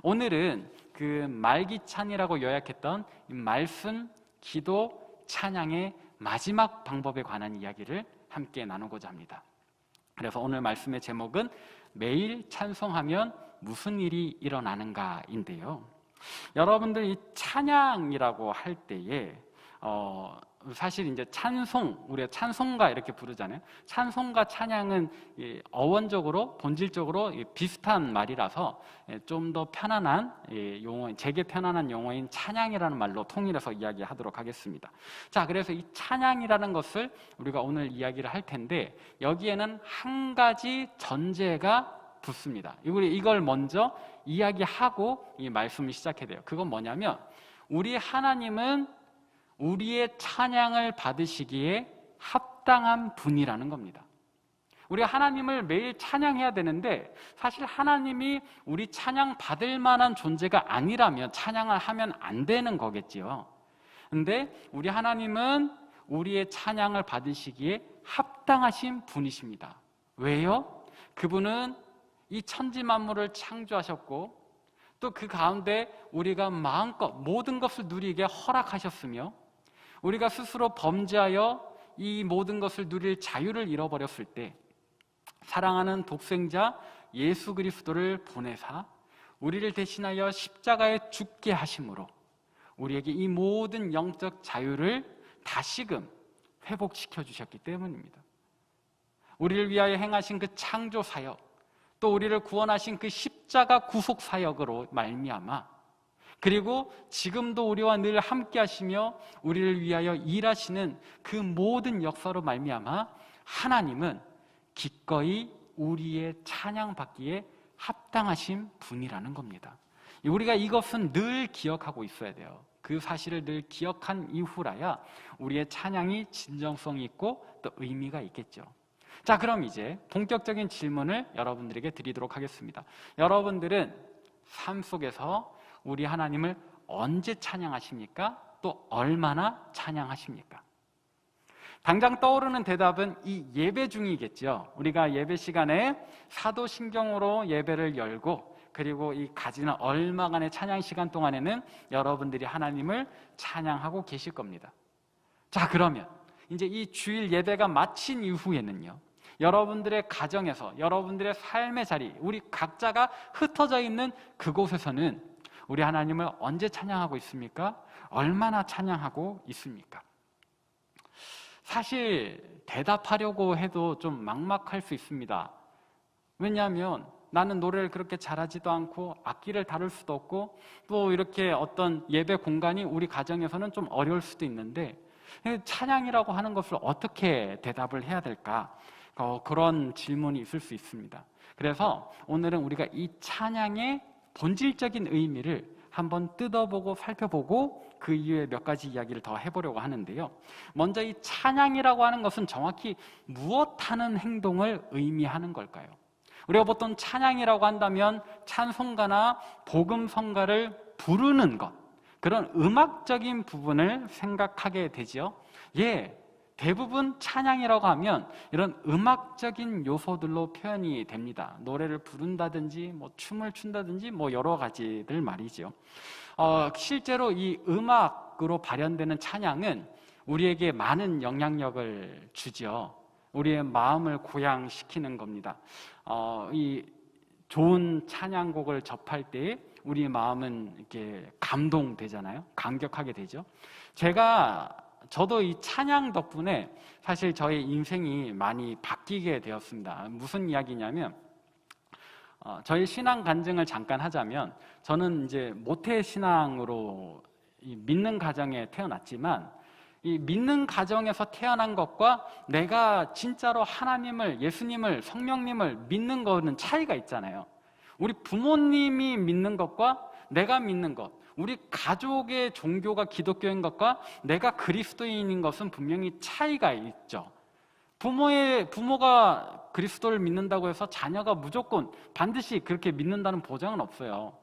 오늘은 그 말기찬이라고 요약했던 이 말씀, 기도, 찬양의 마지막 방법에 관한 이야기를 함께 나누고자 합니다. 그래서 오늘 말씀의 제목은 매일 찬송하면 무슨 일이 일어나는가인데요. 여러분들 이 찬양이라고 할 때에 사실 이제 찬송, 우리가 찬송가 이렇게 부르잖아요. 찬송과 찬양은 어원적으로, 본질적으로 비슷한 말이라서 좀 더 편안한 용어, 제게 편안한 용어인 찬양이라는 말로 통일해서 이야기하도록 하겠습니다. 자, 그래서 이 찬양이라는 것을 우리가 오늘 이야기를 할 텐데, 여기에는 한 가지 전제가 붙습니다. 이걸 먼저 이야기하고 이 말씀을 시작해야 돼요. 그건 뭐냐면, 우리 하나님은 우리의 찬양을 받으시기에 합당한 분이라는 겁니다. 우리가 하나님을 매일 찬양해야 되는데, 사실 하나님이 우리 찬양 받을 만한 존재가 아니라면 찬양을 하면 안 되는 거겠지요. 근데 우리 하나님은 우리의 찬양을 받으시기에 합당하신 분이십니다. 왜요? 그분은 이 천지 만물을 창조하셨고, 또 그 가운데 우리가 마음껏 모든 것을 누리게 허락하셨으며, 우리가 스스로 범죄하여 이 모든 것을 누릴 자유를 잃어버렸을 때 사랑하는 독생자 예수 그리스도를 보내사 우리를 대신하여 십자가에 죽게 하심으로 우리에게 이 모든 영적 자유를 다시금 회복시켜 주셨기 때문입니다. 우리를 위하여 행하신 그 창조 사역, 또 우리를 구원하신 그 십자가 구속 사역으로 말미암아, 그리고 지금도 우리와 늘 함께 하시며 우리를 위하여 일하시는 그 모든 역사로 말미암아 하나님은 기꺼이 우리의 찬양받기에 합당하신 분이라는 겁니다. 우리가 이것은 늘 기억하고 있어야 돼요. 그 사실을 늘 기억한 이후라야 우리의 찬양이 진정성이 있고 또 의미가 있겠죠. 자, 그럼 이제 본격적인 질문을 여러분들에게 드리도록 하겠습니다. 여러분들은 삶 속에서 우리 하나님을 언제 찬양하십니까? 또 얼마나 찬양하십니까? 당장 떠오르는 대답은 이 예배 중이겠죠. 우리가 예배 시간에 사도신경으로 예배를 열고, 그리고 이 가지는 얼마간의 찬양 시간 동안에는 여러분들이 하나님을 찬양하고 계실 겁니다. 자, 그러면 이제 이 주일 예배가 마친 이후에는요, 여러분들의 가정에서, 여러분들의 삶의 자리, 우리 각자가 흩어져 있는 그곳에서는 우리 하나님을 언제 찬양하고 있습니까? 얼마나 찬양하고 있습니까? 사실 대답하려고 해도 좀 막막할 수 있습니다. 왜냐하면 나는 노래를 그렇게 잘하지도 않고 악기를 다룰 수도 없고, 또 이렇게 어떤 예배 공간이 우리 가정에서는 좀 어려울 수도 있는데, 찬양이라고 하는 것을 어떻게 대답을 해야 될까? 그런 질문이 있을 수 있습니다. 그래서 오늘은 우리가 이 찬양의 본질적인 의미를 한번 뜯어보고 살펴보고 그 이후에 몇 가지 이야기를 더 해보려고 하는데요. 먼저 이 찬양이라고 하는 것은 정확히 무엇하는 행동을 의미하는 걸까요? 우리가 보통 찬양이라고 한다면 찬송가나 복음성가를 부르는 것, 그런 음악적인 부분을 생각하게 되죠. 대부분 찬양이라고 하면 이런 음악적인 요소들로 표현이 됩니다. 노래를 부른다든지 뭐 춤을 춘다든지 뭐 여러 가지들 말이죠. 실제로 이 음악으로 발현되는 찬양은 우리에게 많은 영향력을 주죠. 우리의 마음을 고양시키는 겁니다. 이 좋은 찬양곡을 접할 때 우리의 마음은 이렇게 감동되잖아요. 감격하게 되죠. 저도 이 찬양 덕분에 사실 저의 인생이 많이 바뀌게 되었습니다. 무슨 이야기냐면, 저희 신앙 간증을 잠깐 하자면, 저는 이제 모태 신앙으로 믿는 가정에 태어났지만, 이 믿는 가정에서 태어난 것과 내가 진짜로 하나님을, 예수님을, 성령님을 믿는 거는 차이가 있잖아요. 우리 부모님이 믿는 것과 내가 믿는 것, 우리 가족의 종교가 기독교인 것과 내가 그리스도인인 것은 분명히 차이가 있죠. 부모가 그리스도를 믿는다고 해서 자녀가 무조건 반드시 그렇게 믿는다는 보장은 없어요.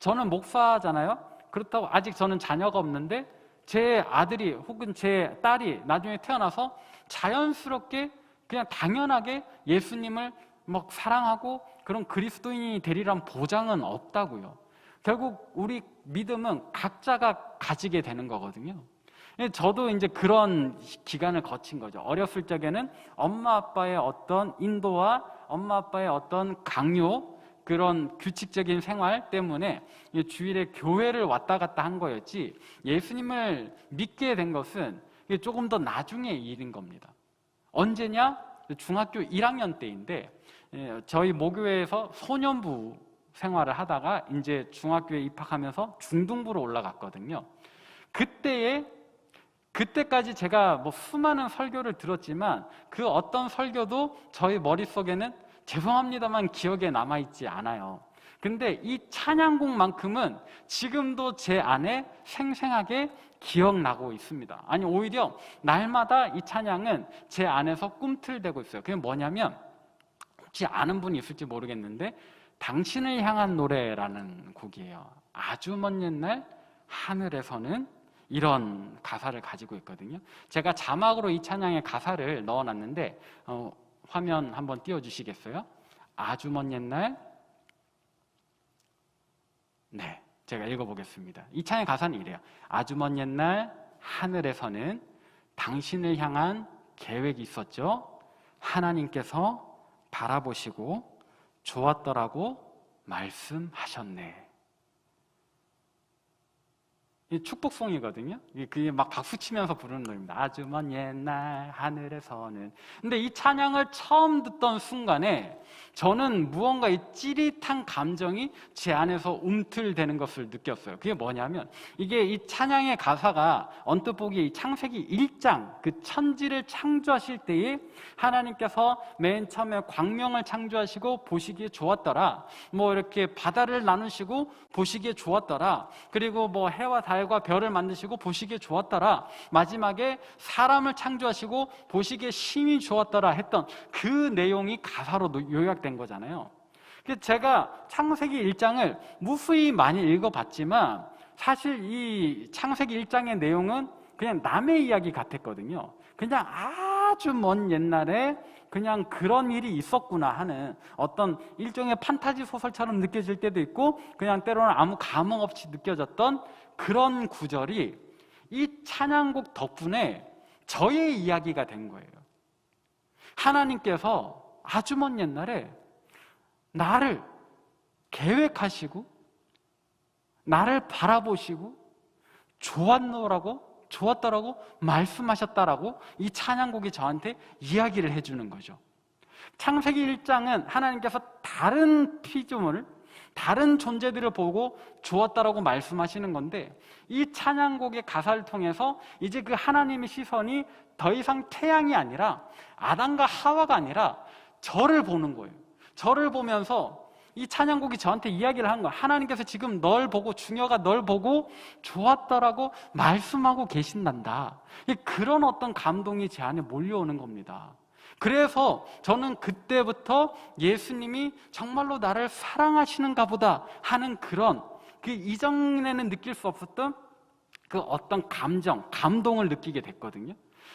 저는 목사잖아요. 그렇다고 아직 저는 자녀가 없는데 제 아들이 혹은 제 딸이 나중에 태어나서 자연스럽게 그냥 당연하게 예수님을 막 사랑하고 그런 그리스도인이 되리란 보장은 없다고요. 결국 우리 믿음은 각자가 가지게 되는 거거든요. 저도 이제 그런 기간을 거친 거죠. 어렸을 적에는 엄마 아빠의 어떤 인도와 엄마 아빠의 어떤 강요, 그런 규칙적인 생활 때문에 주일에 교회를 왔다 갔다 한 거였지, 예수님을 믿게 된 것은 조금 더 나중의 일인 겁니다. 언제냐? 중학교 1학년 때인데, 저희 모교회에서 소년부 생활을 하다가 이제 중학교에 입학하면서 중등부로 올라갔거든요. 그때까지 제가 뭐 수많은 설교를 들었지만 그 어떤 설교도 저희 머릿속에는 죄송합니다만 기억에 남아있지 않아요. 근데 이 찬양곡만큼은 지금도 제 안에 생생하게 기억나고 있습니다. 아니, 오히려 날마다 이 찬양은 제 안에서 꿈틀대고 있어요. 그게 뭐냐면, 혹시 아는 분이 있을지 모르겠는데 당신을 향한 노래라는 곡이에요. 아주 먼 옛날 하늘에서는, 이런 가사를 가지고 있거든요. 제가 자막으로 이 찬양의 가사를 넣어놨는데 화면 한번 띄워주시겠어요? 아주 먼 옛날. 네, 제가 읽어보겠습니다. 이 찬양의 가사는 이래요. 아주 먼 옛날 하늘에서는 당신을 향한 계획이 있었죠. 하나님께서 바라보시고 좋았더라고 말씀하셨네. 이 축복송이거든요. 그게 막 박수 치면서 부르는 노래입니다. 아주 먼 옛날 하늘에서는. 근데 이 찬양을 처음 듣던 순간에 저는 무언가 이 찌릿한 감정이 제 안에서 움틀대는 것을 느꼈어요. 그게 뭐냐면, 이게 이 찬양의 가사가 언뜻 보기에 이 창세기 1장, 그 천지를 창조하실 때에 하나님께서 맨 처음에 광명을 창조하시고 보시기에 좋았더라, 뭐 이렇게 바다를 나누시고 보시기에 좋았더라, 그리고 뭐 해와 달과 별을 만드시고 보시기에 좋았더라, 마지막에 사람을 창조하시고 보시기에 심히 좋았더라 했던 그 내용이 가사로 요약된 거잖아요. 제가 창세기 1장을 무수히 많이 읽어봤지만 사실 이 창세기 1장의 내용은 그냥 남의 이야기 같았거든요. 그냥 아주 먼 옛날에 그냥 그런 일이 있었구나 하는 어떤 일종의 판타지 소설처럼 느껴질 때도 있고, 그냥 때로는 아무 감흥 없이 느껴졌던 그런 구절이 이 찬양곡 덕분에 저의 이야기가 된 거예요. 하나님께서 아주 먼 옛날에 나를 계획하시고 나를 바라보시고 좋았더라고 말씀하셨다라고 이 찬양곡이 저한테 이야기를 해주는 거죠. 창세기 1장은 하나님께서 다른 피조물, 다른 존재들을 보고 좋았다라고 말씀하시는 건데, 이 찬양곡의 가사를 통해서 이제 그 하나님의 시선이 더 이상 태양이 아니라, 아담과 하와가 아니라 저를 보는 거예요. 저를 보면서 이 찬양곡이 저한테 이야기를 하는 거예요. 하나님께서 지금 널 보고, 중여가 널 보고 좋았다라고 말씀하고 계신단다. 그런 어떤 감동이 제 안에 몰려오는 겁니다. 그래서 저는 그때부터 예수님이 정말로 나를 사랑하시는가 보다 하는 그런, 그 이전에는 느낄 수 없었던 그 어떤 감동을 느끼게 됐거든요.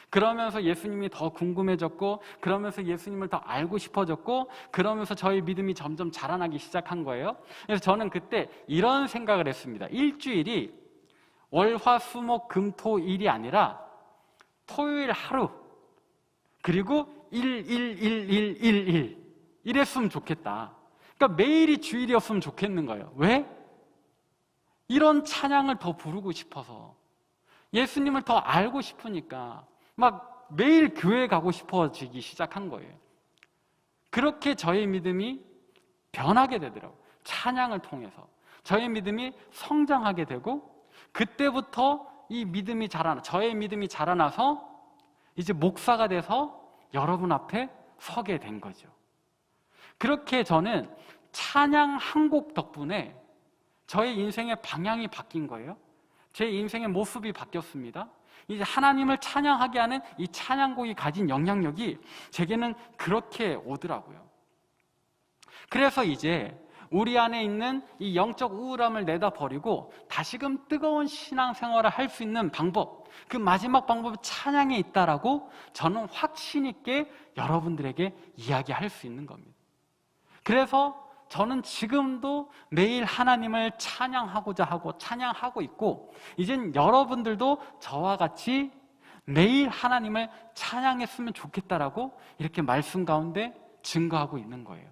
그러면서 예수님이 더 궁금해졌고, 그러면서 예수님을 더 알고 싶어졌고, 그러면서 저희 믿음이 점점 자라나기 시작한 거예요. 그래서 저는 그때 이런 생각을 했습니다. 일주일이 월화수목금토일이 아니라 토요일 하루, 그리고 1 이랬으면 좋겠다. 그러니까 매일이 주일이었으면 좋겠는 거예요. 왜? 이런 찬양을 더 부르고 싶어서, 예수님을 더 알고 싶으니까 막 매일 교회 가고 싶어지기 시작한 거예요. 그렇게 저의 믿음이 변하게 되더라고요. 찬양을 통해서 저의 믿음이 성장하게 되고, 그때부터 이 믿음이 저의 믿음이 자라나서 이제 목사가 돼서 여러분 앞에 서게 된 거죠. 그렇게 저는 찬양 한 곡 덕분에 저의 인생의 방향이 바뀐 거예요. 제 인생의 모습이 바뀌었습니다. 이제 하나님을 찬양하게 하는 이 찬양곡이 가진 영향력이 제게는 그렇게 오더라고요. 그래서 이제 우리 안에 있는 이 영적 우울함을 내다버리고 다시금 뜨거운 신앙생활을 할 수 있는 방법, 그 마지막 방법이 찬양에 있다라고 저는 확신 있게 여러분들에게 이야기할 수 있는 겁니다. 그래서 저는 지금도 매일 하나님을 찬양하고자 하고 찬양하고 있고, 이젠 여러분들도 저와 같이 매일 하나님을 찬양했으면 좋겠다라고 이렇게 말씀 가운데 증거하고 있는 거예요.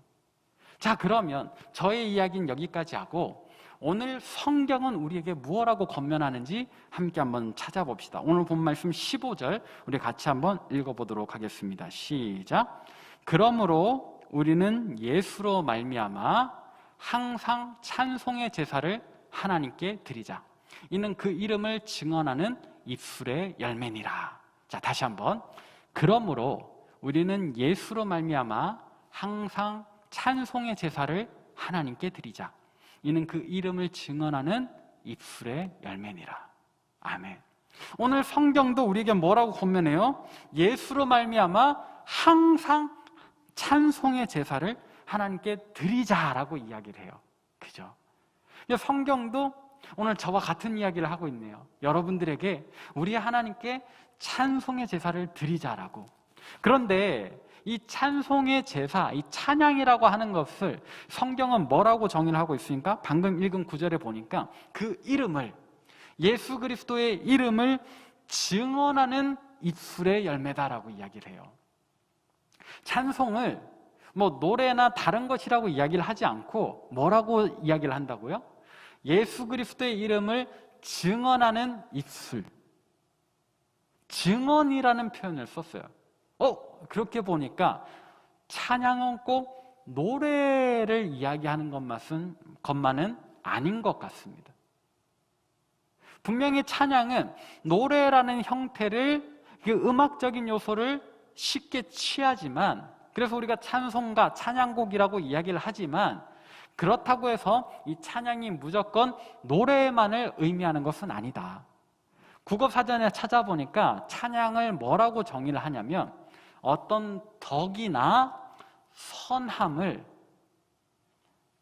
자, 그러면 저의 이야기는 여기까지 하고 오늘 성경은 우리에게 무엇라고 권면하는지 함께 한번 찾아봅시다. 오늘 본 말씀 15절 우리 같이 한번 읽어보도록 하겠습니다. 시작. 그러므로 우리는 예수로 말미암아 항상 찬송의 제사를 하나님께 드리자. 이는 그 이름을 증언하는 입술의 열매니라. 자, 다시 한번. 그러므로 우리는 예수로 말미암아 항상 찬송의 제사를 하나님께 드리자. 이는 그 이름을 증언하는 입술의 열매니라. 아멘. 오늘 성경도 우리에게 뭐라고 권면해요? 예수로 말미암아 항상 찬송의 제사를 하나님께 드리자라고 이야기를 해요. 그죠? 성경도 오늘 저와 같은 이야기를 하고 있네요. 여러분들에게 우리 하나님께 찬송의 제사를 드리자라고. 그런데 이 찬송의 제사, 이 찬양이라고 하는 것을 성경은 뭐라고 정의를 하고 있으니까 방금 읽은 구절에 보니까 그 이름을, 예수 그리스도의 이름을 증언하는 입술의 열매다라고 이야기를 해요. 찬송을 뭐 노래나 다른 것이라고 이야기를 하지 않고 뭐라고 이야기를 한다고요? 예수 그리스도의 이름을 증언하는 입술, 증언이라는 표현을 썼어요. 그렇게 보니까 찬양은 꼭 노래를 이야기하는 것만은 아닌 것 같습니다. 분명히 찬양은 노래라는 형태를, 그 음악적인 요소를 쉽게 취하지만, 그래서 우리가 찬송가, 찬양곡이라고 이야기를 하지만, 그렇다고 해서 이 찬양이 무조건 노래만을 의미하는 것은 아니다. 국어사전에 찾아보니까 찬양을 뭐라고 정의를 하냐면 어떤 덕이나 선함을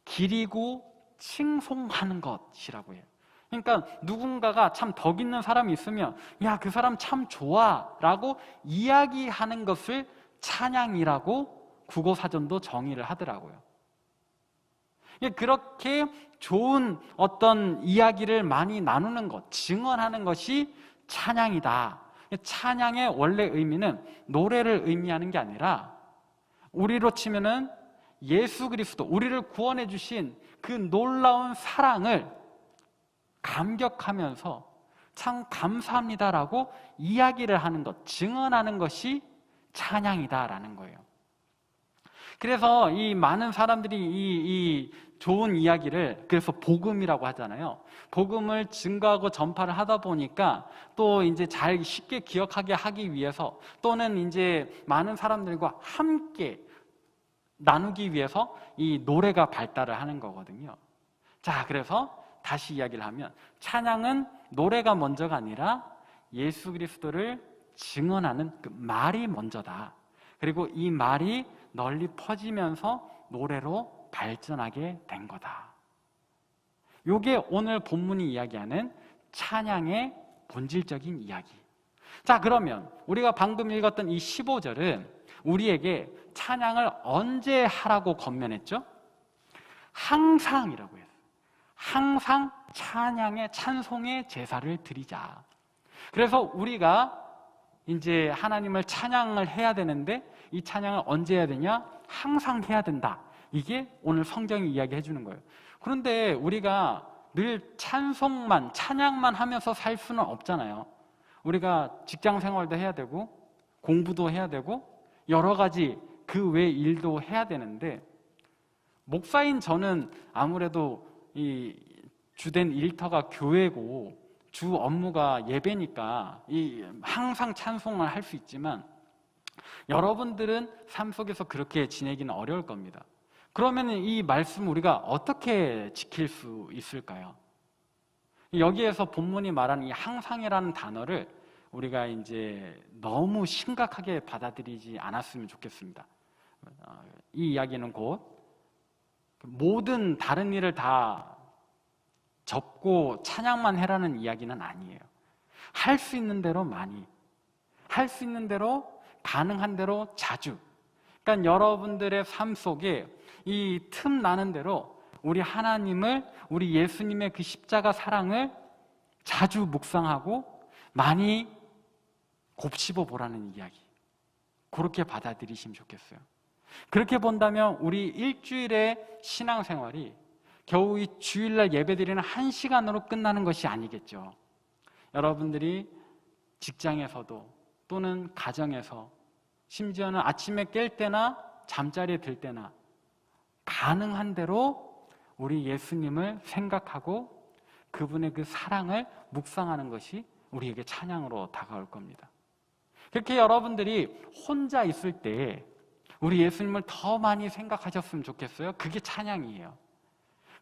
기리고 칭송하는 것이라고 해요. 그러니까 누군가가 참 덕 있는 사람이 있으면 야, 그 사람 참 좋아 라고 이야기하는 것을 찬양이라고 국어사전도 정의를 하더라고요. 그렇게 좋은 어떤 이야기를 많이 나누는 것, 증언하는 것이 찬양이다. 찬양의 원래 의미는 노래를 의미하는 게 아니라, 우리로 치면은 예수 그리스도, 우리를 구원해 주신 그 놀라운 사랑을 감격하면서 참 감사합니다라고 이야기를 하는 것, 증언하는 것이 찬양이다라는 거예요. 그래서 이 많은 사람들이 이 좋은 이야기를, 그래서 복음이라고 하잖아요. 복음을 증거하고 전파를 하다 보니까 또 이제 잘 쉽게 기억하게 하기 위해서, 또는 이제 많은 사람들과 함께 나누기 위해서 이 노래가 발달을 하는 거거든요. 자, 그래서 다시 이야기를 하면 찬양은 노래가 먼저가 아니라 예수 그리스도를 증언하는 그 말이 먼저다. 그리고 이 말이 널리 퍼지면서 노래로 발전하게 된 거다. 이게 오늘 본문이 이야기하는 찬양의 본질적인 이야기. 자, 그러면 우리가 방금 읽었던 이 15절은 우리에게 찬양을 언제 하라고 권면했죠? 항상이라고 했어요. 항상 찬송의 제사를 드리자. 그래서 우리가 이제 하나님을 찬양을 해야 되는데 이 찬양을 언제 해야 되냐? 항상 해야 된다. 이게 오늘 성경이 이야기해 주는 거예요. 그런데 우리가 늘 찬양만 하면서 살 수는 없잖아요. 우리가 직장 생활도 해야 되고 공부도 해야 되고 여러 가지 그 외 일도 해야 되는데, 목사인 저는 아무래도 이 주된 일터가 교회고 주 업무가 예배니까 항상 찬송을 할 수 있지만 여러분들은 삶 속에서 그렇게 지내기는 어려울 겁니다. 그러면 이 말씀 우리가 어떻게 지킬 수 있을까요? 여기에서 본문이 말하는 이 항상이라는 단어를 우리가 이제 너무 심각하게 받아들이지 않았으면 좋겠습니다. 이 이야기는 곧 모든 다른 일을 다 접고 찬양만 해라는 이야기는 아니에요. 할 수 있는 대로 많이, 할 수 있는 대로, 가능한 대로 자주. 그러니까 여러분들의 삶 속에 이 틈 나는 대로 우리 하나님을, 우리 예수님의 그 십자가 사랑을 자주 묵상하고 많이 곱씹어 보라는 이야기, 그렇게 받아들이시면 좋겠어요. 그렇게 본다면 우리 일주일의 신앙생활이 겨우 이 주일날 예배드리는 1시간으로 끝나는 것이 아니겠죠. 여러분들이 직장에서도 또는 가정에서, 심지어는 아침에 깰 때나 잠자리에 들 때나 가능한 대로 우리 예수님을 생각하고 그분의 그 사랑을 묵상하는 것이 우리에게 찬양으로 다가올 겁니다. 그렇게 여러분들이 혼자 있을 때 우리 예수님을 더 많이 생각하셨으면 좋겠어요. 그게 찬양이에요.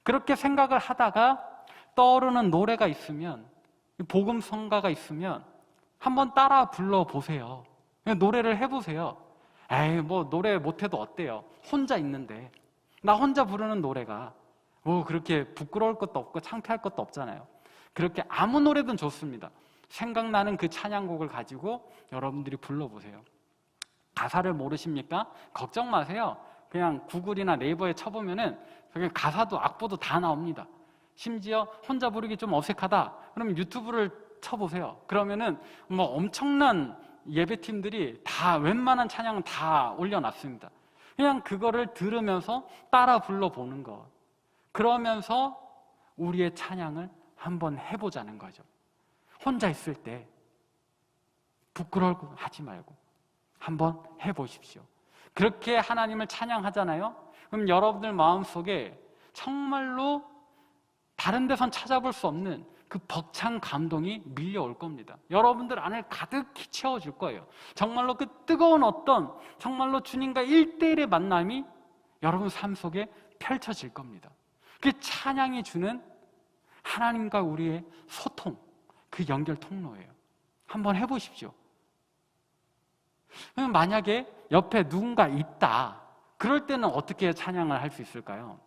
그렇게 생각을 하다가 떠오르는 노래가 있으면, 복음성가가 있으면 한번 따라 불러보세요. 노래를 해보세요. 에이, 뭐 노래 못해도 어때요? 혼자 있는데. 나 혼자 부르는 노래가 뭐 그렇게 부끄러울 것도 없고 창피할 것도 없잖아요. 그렇게 아무 노래든 좋습니다. 생각나는 그 찬양곡을 가지고 여러분들이 불러보세요. 가사를 모르십니까? 걱정 마세요. 그냥 구글이나 네이버에 쳐보면은 그냥 가사도 악보도 다 나옵니다. 심지어 혼자 부르기 좀 어색하다 그러면 유튜브를 쳐보세요. 그러면은 뭐 엄청난 예배팀들이 다 웬만한 찬양은 다 올려놨습니다. 그냥 그거를 들으면서 따라 불러보는 것, 그러면서 우리의 찬양을 한번 해보자는 거죠. 혼자 있을 때 부끄러워 하지 말고 한번 해보십시오. 그렇게 하나님을 찬양하잖아요. 그럼 여러분들 마음속에 정말로 다른 데선 찾아볼 수 없는 그 벅찬 감동이 밀려올 겁니다. 여러분들 안을 가득히 채워줄 거예요. 정말로 그 뜨거운 어떤, 정말로 주님과 1대1의 만남이 여러분 삶 속에 펼쳐질 겁니다. 그 찬양이 주는 하나님과 우리의 소통, 그 연결 통로예요. 한번 해보십시오. 만약에 옆에 누군가 있다, 그럴 때는 어떻게 찬양을 할 수 있을까요?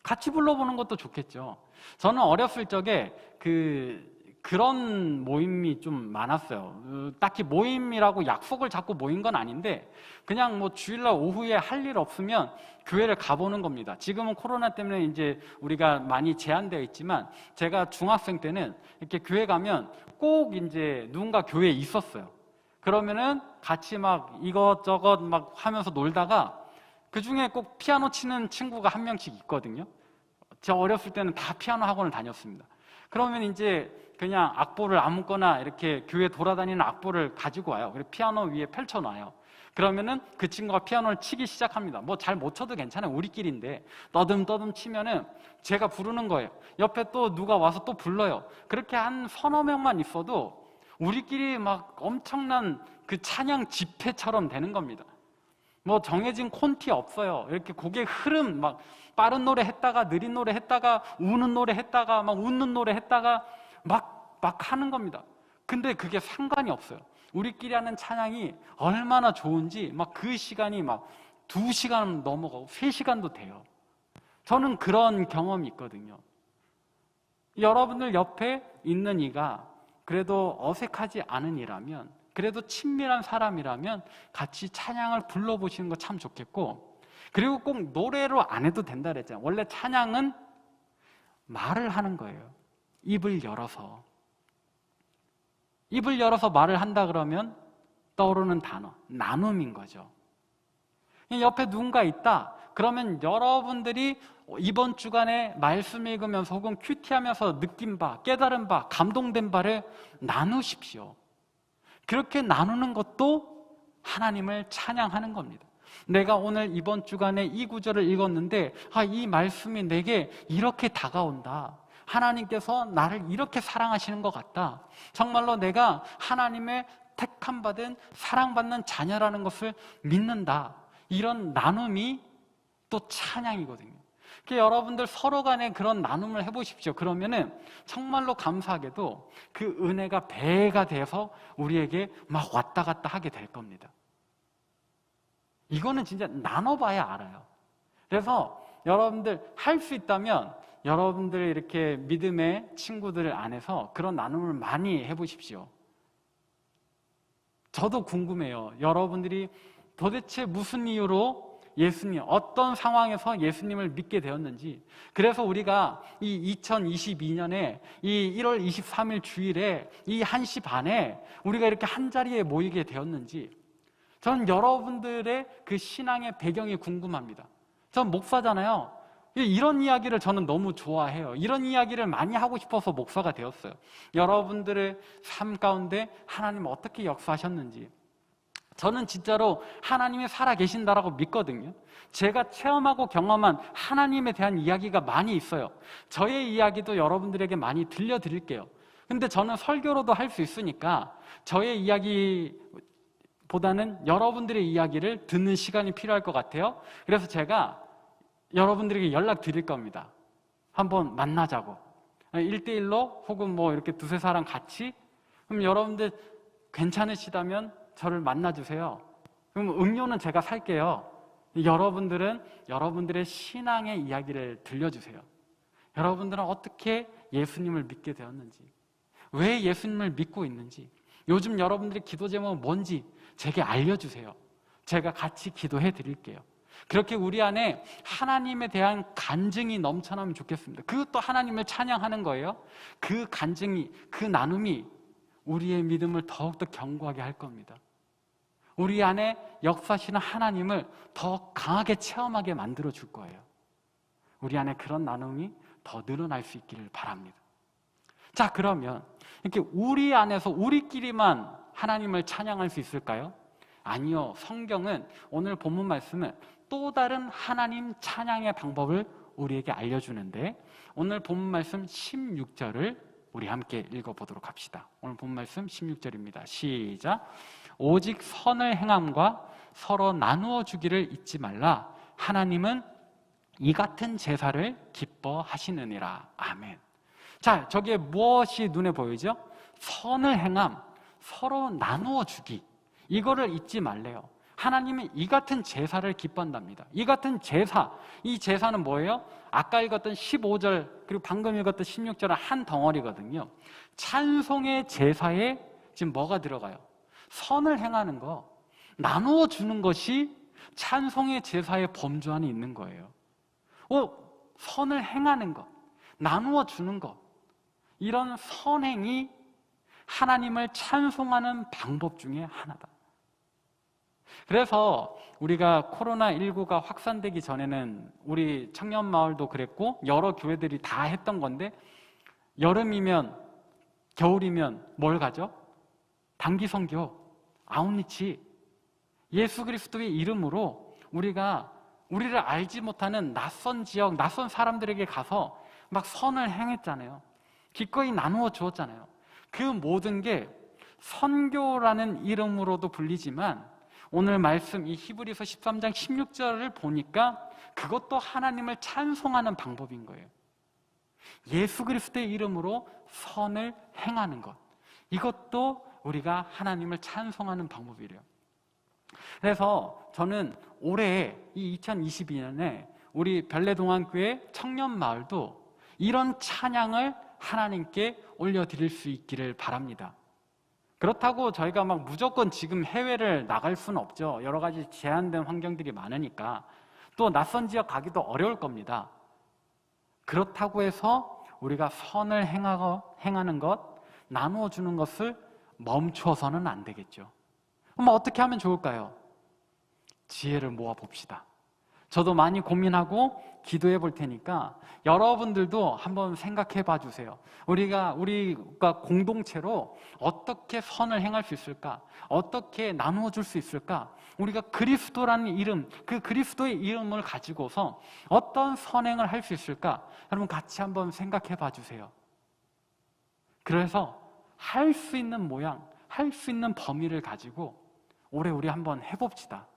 같이 불러보는 것도 좋겠죠. 저는 어렸을 적에 그런 모임이 좀 많았어요. 딱히 모임이라고 약속을 잡고 모인 건 아닌데 그냥 뭐 주일날 오후에 할 일 없으면 교회를 가보는 겁니다. 지금은 코로나 때문에 이제 우리가 많이 제한되어 있지만 제가 중학생 때는 이렇게 교회 가면 꼭 이제 누군가 교회에 있었어요. 그러면은 같이 막 이것저것 막 하면서 놀다가 그 중에 꼭 피아노 치는 친구가 한 명씩 있거든요. 저 어렸을 때는 다 피아노 학원을 다녔습니다. 그러면 이제 그냥 악보를 아무거나 이렇게 교회 돌아다니는 악보를 가지고 와요. 그리고 피아노 위에 펼쳐놔요. 그러면은 그 친구가 피아노를 치기 시작합니다. 뭐 잘 못 쳐도 괜찮아요. 우리끼리인데 떠듬떠듬 치면은 제가 부르는 거예요. 옆에 또 누가 와서 또 불러요. 그렇게 한 서너 명만 있어도 우리끼리 막 엄청난 그 찬양 집회처럼 되는 겁니다. 뭐 정해진 콘티 없어요. 이렇게 곡의 흐름, 막 빠른 노래 했다가 느린 노래 했다가 우는 노래 했다가 막 웃는 노래 했다가 막 하는 겁니다. 근데 그게 상관이 없어요. 우리끼리 하는 찬양이 얼마나 좋은지 막 그 시간이 막 2시간 넘어가고 3시간도 돼요. 저는 그런 경험이 있거든요. 여러분들 옆에 있는 이가 그래도 어색하지 않은 이라면, 그래도 친밀한 사람이라면 같이 찬양을 불러보시는 거 참 좋겠고, 그리고 꼭 노래로 안 해도 된다 그랬잖아요. 원래 찬양은 말을 하는 거예요. 입을 열어서 말을 한다 그러면 떠오르는 단어, 나눔인 거죠. 옆에 누군가 있다 그러면 여러분들이 이번 주간에 말씀 읽으면서 혹은 큐티하면서 느낀 바, 깨달은 바, 감동된 바를 나누십시오. 그렇게 나누는 것도 하나님을 찬양하는 겁니다. 내가 오늘 이번 주간에 이 구절을 읽었는데 이 말씀이 내게 이렇게 다가온다. 하나님께서 나를 이렇게 사랑하시는 것 같다. 정말로 내가 하나님의 택함 받은 사랑받는 자녀라는 것을 믿는다. 이런 나눔이 또 찬양이거든요. 여러분들 서로 간에 그런 나눔을 해보십시오. 그러면은 정말로 감사하게도 그 은혜가 배가 돼서 우리에게 막 왔다 갔다 하게 될 겁니다. 이거는 진짜 나눠봐야 알아요. 그래서 여러분들 할 수 있다면 여러분들 이렇게 믿음의 친구들 안에서 그런 나눔을 많이 해보십시오. 저도 궁금해요. 여러분들이 도대체 무슨 이유로 예수님, 어떤 상황에서 예수님을 믿게 되었는지, 그래서 우리가 이 2022년에 이 1월 23일 주일에 이 1시 반에 우리가 이렇게 한자리에 모이게 되었는지, 전 여러분들의 그 신앙의 배경이 궁금합니다. 전 목사잖아요. 이런 이야기를 저는 너무 좋아해요. 이런 이야기를 많이 하고 싶어서 목사가 되었어요. 여러분들의 삶 가운데 하나님 어떻게 역사하셨는지, 저는 진짜로 하나님이 살아계신다라고 믿거든요. 제가 체험하고 경험한 하나님에 대한 이야기가 많이 있어요. 저의 이야기도 여러분들에게 많이 들려드릴게요. 근데 저는 설교로도 할 수 있으니까 저의 이야기보다는 여러분들의 이야기를 듣는 시간이 필요할 것 같아요. 그래서 제가 여러분들에게 연락 드릴 겁니다. 한번 만나자고. 1대1로 혹은 뭐 이렇게 두세 사람 같이. 그럼 여러분들 괜찮으시다면 저를 만나주세요. 그럼 음료는 제가 살게요. 여러분들은 여러분들의 신앙의 이야기를 들려주세요. 여러분들은 어떻게 예수님을 믿게 되었는지, 왜 예수님을 믿고 있는지, 요즘 여러분들의 기도 제목은 뭔지 제게 알려주세요. 제가 같이 기도해 드릴게요. 그렇게 우리 안에 하나님에 대한 간증이 넘쳐나면 좋겠습니다. 그것도 하나님을 찬양하는 거예요. 그 간증이, 그 나눔이 우리의 믿음을 더욱더 견고하게 할 겁니다. 우리 안에 역사하시는 하나님을 더 강하게 체험하게 만들어 줄 거예요. 우리 안에 그런 나눔이 더 늘어날 수 있기를 바랍니다. 자, 그러면 이렇게 우리 안에서 우리끼리만 하나님을 찬양할 수 있을까요? 아니요. 성경은 오늘 본문 말씀은 또 다른 하나님 찬양의 방법을 우리에게 알려주는데, 오늘 본문 말씀 16절을 우리 함께 읽어보도록 합시다. 오늘 본문 말씀 16절입니다. 시작. 오직 선을 행함과 서로 나누어 주기를 잊지 말라. 하나님은 이 같은 제사를 기뻐하시느니라. 아멘. 자, 저게 무엇이 눈에 보이죠? 선을 행함, 서로 나누어 주기. 이거를 잊지 말래요. 하나님은 이 같은 제사를 기뻐한답니다. 이 같은 제사, 이 제사는 뭐예요? 아까 읽었던 15절 그리고 방금 읽었던 16절은 한 덩어리거든요. 찬송의 제사에 지금 뭐가 들어가요? 선을 행하는 거, 나누어 주는 것이 찬송의 제사의 범주 안에 있는 거예요. 선을 행하는 것, 나누어 주는 것, 이런 선행이 하나님을 찬송하는 방법 중에 하나다. 그래서 우리가 코로나19가 확산되기 전에는 우리 청년마을도 그랬고 여러 교회들이 다 했던 건데, 여름이면 겨울이면 뭘 가죠? 단기 선교, 아웃리치, 예수 그리스도의 이름으로 우리를 알지 못하는 낯선 지역, 낯선 사람들에게 가서 막 선을 행했잖아요. 기꺼이 나누어 주었잖아요. 그 모든 게 선교라는 이름으로도 불리지만, 오늘 말씀 이 히브리서 13장 16절을 보니까 그것도 하나님을 찬송하는 방법인 거예요. 예수 그리스도의 이름으로 선을 행하는 것, 이것도 우리가 하나님을 찬송하는 방법이래요. 그래서 저는 올해 이 2022년에 우리 별내동안교회 청년마을도 이런 찬양을 하나님께 올려드릴 수 있기를 바랍니다. 그렇다고 저희가 막 무조건 지금 해외를 나갈 수는 없죠. 여러 가지 제한된 환경들이 많으니까. 또 낯선 지역 가기도 어려울 겁니다. 그렇다고 해서 우리가 선을 행하는 것, 나누어 주는 것을 멈춰서는 안 되겠죠. 그럼 어떻게 하면 좋을까요? 지혜를 모아 봅시다. 저도 많이 고민하고 기도해 볼 테니까 여러분들도 한번 생각해 봐 주세요. 우리가 공동체로 어떻게 선을 행할 수 있을까? 어떻게 나누어 줄 수 있을까? 우리가 그리스도라는 이름, 그 그리스도의 이름을 가지고서 어떤 선행을 할 수 있을까? 여러분 같이 한번 생각해 봐 주세요. 그래서 할 수 있는 모양, 할 수 있는 범위를 가지고 올해 우리 한번 해봅시다.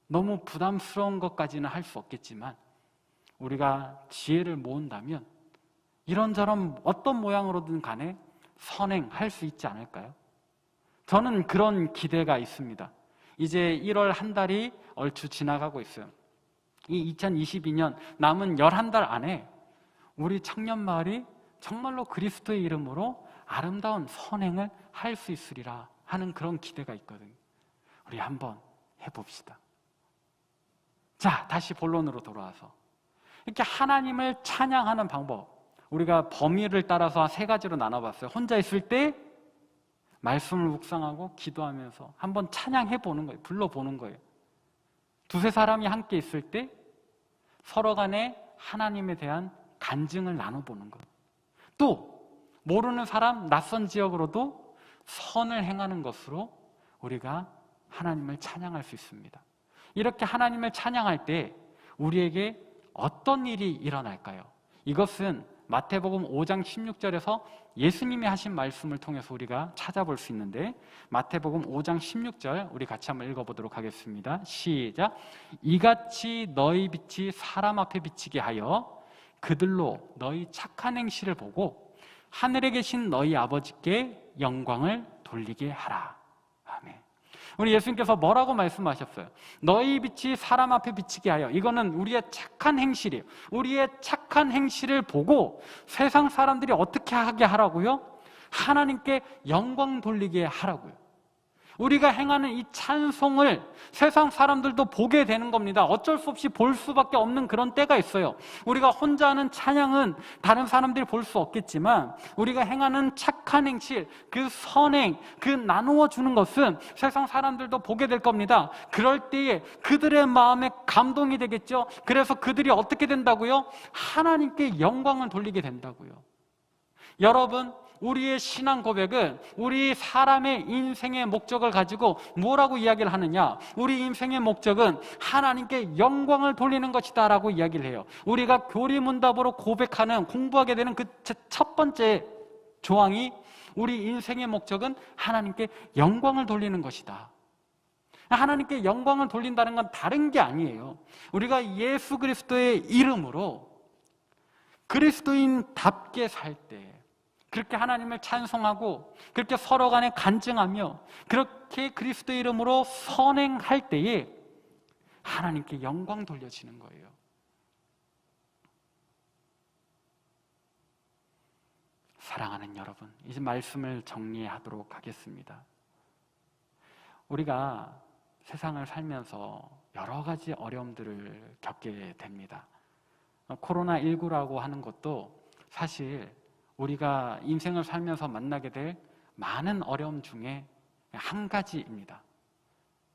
너무 부담스러운 것까지는 할 수 없겠지만 우리가 지혜를 모은다면 이런저런 어떤 모양으로든 간에 선행할 수 있지 않을까요? 저는 그런 기대가 있습니다. 이제 1월 한 달이 얼추 지나가고 있어요. 이 2022년 남은 11달 안에 우리 청년마을이 정말로 그리스도의 이름으로 아름다운 선행을 할 수 있으리라 하는 그런 기대가 있거든요. 우리 한번 해봅시다. 자, 다시 본론으로 돌아와서 이렇게 하나님을 찬양하는 방법, 우리가 범위를 따라서 세 가지로 나눠봤어요. 혼자 있을 때 말씀을 묵상하고 기도하면서 한번 찬양해 보는 거예요. 불러보는 거예요. 두세 사람이 함께 있을 때 서로 간에 하나님에 대한 간증을 나눠보는 거예요. 또 모르는 사람, 낯선 지역으로도 선을 행하는 것으로 우리가 하나님을 찬양할 수 있습니다. 이렇게 하나님을 찬양할 때 우리에게 어떤 일이 일어날까요? 이것은 마태복음 5장 16절에서 예수님이 하신 말씀을 통해서 우리가 찾아볼 수 있는데, 마태복음 5장 16절 우리 같이 한번 읽어보도록 하겠습니다. 시작. 이같이 너희 빛이 사람 앞에 비치게 하여 그들로 너희 착한 행실을 보고 하늘에 계신 너희 아버지께 영광을 돌리게 하라. 아멘. 우리 예수님께서 뭐라고 말씀하셨어요? 너희 빛이 사람 앞에 비치게 하여, 이거는 우리의 착한 행실이에요. 우리의 착한 행실을 보고 세상 사람들이 어떻게 하게 하라고요? 하나님께 영광 돌리게 하라고요. 우리가 행하는 이 찬송을 세상 사람들도 보게 되는 겁니다. 어쩔 수 없이 볼 수밖에 없는 그런 때가 있어요. 우리가 혼자 하는 찬양은 다른 사람들이 볼 수 없겠지만 우리가 행하는 착한 행실, 그 선행, 그 나누어 주는 것은 세상 사람들도 보게 될 겁니다. 그럴 때에 그들의 마음에 감동이 되겠죠. 그래서 그들이 어떻게 된다고요? 하나님께 영광을 돌리게 된다고요. 여러분, 우리의 신앙 고백은 우리 사람의 인생의 목적을 가지고 뭐라고 이야기를 하느냐? 우리 인생의 목적은 하나님께 영광을 돌리는 것이다 라고 이야기를 해요. 우리가 교리문답으로 고백하는, 공부하게 되는 그 첫 번째 조항이 우리 인생의 목적은 하나님께 영광을 돌리는 것이다. 하나님께 영광을 돌린다는 건 다른 게 아니에요. 우리가 예수 그리스도의 이름으로 그리스도인답게 살 때, 그렇게 하나님을 찬송하고 그렇게 서로 간에 간증하며 그렇게 그리스도의 이름으로 선행할 때에 하나님께 영광 돌려지는 거예요. 사랑하는 여러분, 이제 말씀을 정리하도록 하겠습니다. 우리가 세상을 살면서 여러 가지 어려움들을 겪게 됩니다. 코로나19라고 하는 것도 사실 우리가 인생을 살면서 만나게 될 많은 어려움 중에 한 가지입니다.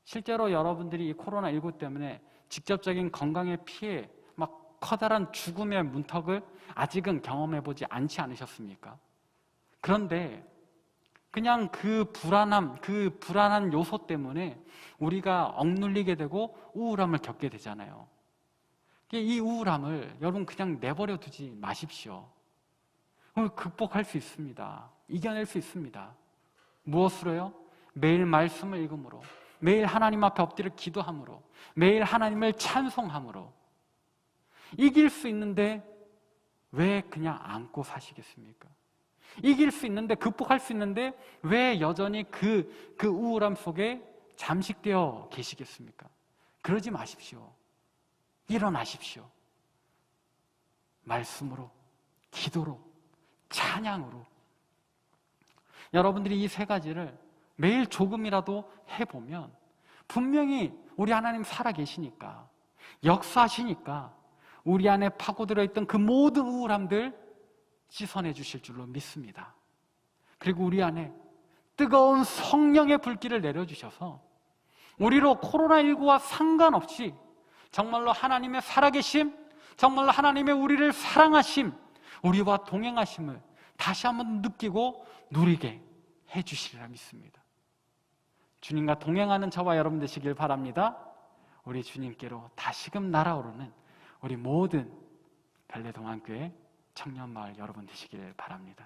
실제로 여러분들이 이 코로나19 때문에 직접적인 건강의 피해, 막 커다란 죽음의 문턱을 아직은 경험해보지 않지 않으셨습니까? 그런데 그냥 그 불안한 요소 때문에 우리가 억눌리게 되고 우울함을 겪게 되잖아요. 이 우울함을 여러분 그냥 내버려 두지 마십시오. 극복할 수 있습니다. 이겨낼 수 있습니다. 무엇으로요? 매일 말씀을 읽음으로, 매일 하나님 앞에 엎드려 기도함으로, 매일 하나님을 찬송함으로 이길 수 있는데 왜 그냥 안고 사시겠습니까? 이길 수 있는데, 극복할 수 있는데 왜 여전히 그 우울함 속에 잠식되어 계시겠습니까? 그러지 마십시오. 일어나십시오. 말씀으로, 기도로, 찬양으로. 여러분들이 이 세 가지를 매일 조금이라도 해보면 분명히 우리 하나님 살아계시니까, 역사하시니까 우리 안에 파고들어 있던 그 모든 우울함들 씻어내 주실 줄로 믿습니다. 그리고 우리 안에 뜨거운 성령의 불길을 내려주셔서 우리로 코로나19와 상관없이 정말로 하나님의 살아계심, 정말로 하나님의 우리를 사랑하심, 우리와 동행하심을 다시 한번 느끼고 누리게 해주시리라 믿습니다. 주님과 동행하는 저와 여러분 되시길 바랍니다. 우리 주님께로 다시금 날아오르는 우리 모든 별내동안교회 청년마을 여러분 되시길 바랍니다.